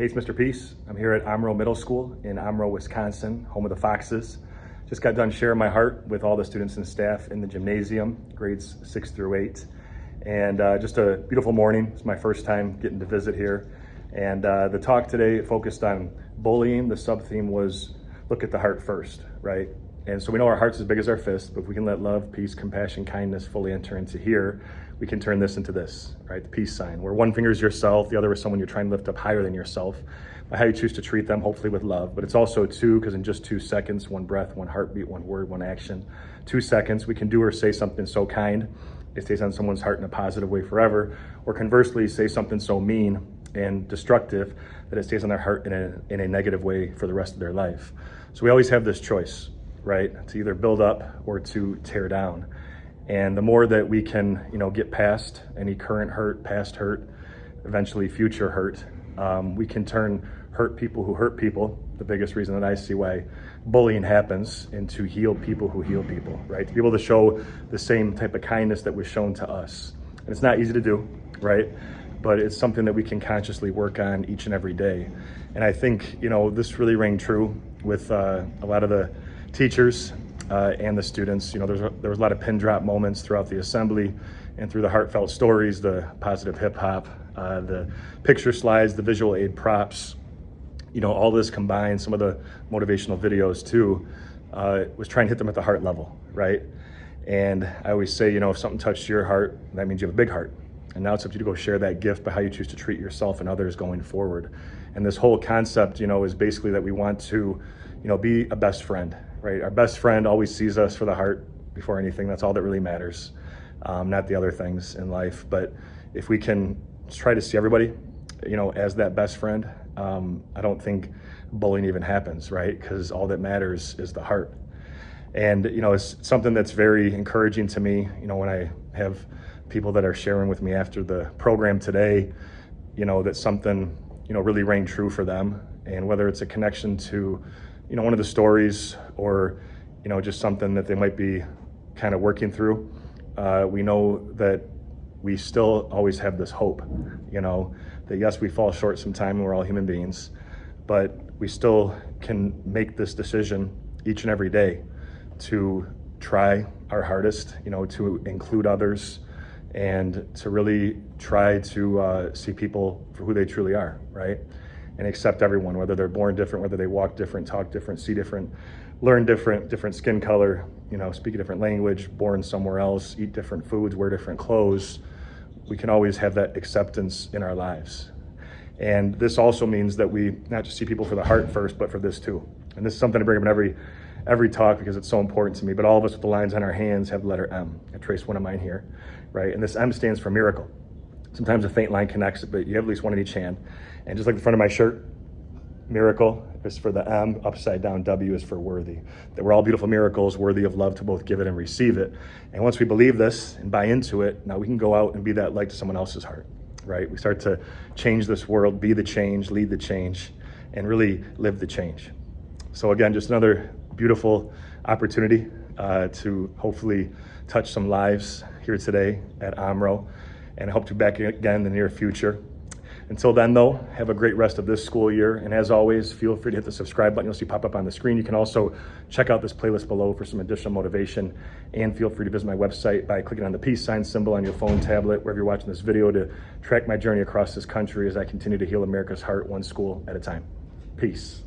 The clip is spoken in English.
Hey, it's Mr. Peace. I'm here at Omro Middle School in Omro, Wisconsin, home of the Foxes. Just got done sharing my heart with all the students and staff in the gymnasium, grades 6 through 8. And just a beautiful morning. It's my first time getting to visit here. And the talk today focused on bullying. The sub-theme was look at the heart first, right? And so we know our heart's as big as our fist, but if we can let love, peace, compassion, kindness fully enter into here, we can turn this into this, right? The peace sign, where one finger is yourself, the other is someone you're trying to lift up higher than yourself, by how you choose to treat them, hopefully with love. But it's also two, because in just 2 seconds, one breath, one heartbeat, one word, one action, 2 seconds, we can do or say something so kind, it stays on someone's heart in a positive way forever, or conversely, say something so mean and destructive that it stays on their heart in a negative way for the rest of their life. So we always have this choice, right? To either build up or to tear down. And the more that we can, get past any current hurt, past hurt, eventually future hurt, we can turn hurt people who hurt people, the biggest reason that I see why bullying happens, into healed people who heal people, right? To be able to show the same type of kindness that was shown to us. And it's not easy to do, right? But it's something that we can consciously work on each and every day. And I think, this really rang true with a lot of the teachers and the students. There was a lot of pin drop moments throughout the assembly and through the heartfelt stories, the positive hip hop, the picture slides, the visual aid props, all this combined, some of the motivational videos too, was trying to hit them at the heart level, right? And I always say, if something touched your heart, that means you have a big heart. And now it's up to you to go share that gift by how you choose to treat yourself and others going forward. And this whole concept, is basically that we want to, be a best friend, right? Our best friend always sees us for the heart before anything. That's all that really matters, not the other things in life. But if we can try to see everybody, as that best friend, I don't think bullying even happens, right? Because all that matters is the heart. And, it's something that's very encouraging to me, when I have people that are sharing with me after the program today, that something, really rang true for them. And whether it's a connection to, one of the stories or, just something that they might be kind of working through, we know that we still always have this hope, that yes, we fall short sometime and we're all human beings, but we still can make this decision each and every day to try our hardest, to include others, and to really try to see people for who they truly are, right? And accept everyone, whether they're born different, whether they walk different, talk different, see different, learn different skin color, speak a different language, born somewhere else, eat different foods, wear different clothes. We can always have that acceptance in our lives. And this also means that we not just see people for the heart first, but for this too. And this is something I bring up in every talk because it's so important to me, but all of us with the lines on our hands have the letter M. I traced one of mine here, right? And this M stands for miracle. Sometimes a faint line connects it, but you have at least one in each hand. And just like the front of my shirt, miracle is for the M, upside down W is for worthy. That we're all beautiful miracles, worthy of love to both give it and receive it. And once we believe this and buy into it, now we can go out and be that light to someone else's heart, right? We start to change this world, be the change, lead the change, and really live the change. So again, just another beautiful opportunity to hopefully touch some lives here today at Omro, and I hope to be back again in the near future. Until then, though, have a great rest of this school year. And as always, feel free to hit the subscribe button you'll see pop up on the screen. You can also check out this playlist below for some additional motivation. And feel free to visit my website by clicking on the peace sign symbol on your phone, tablet, wherever you're watching this video, to track my journey across this country as I continue to heal America's heart one school at a time. Peace.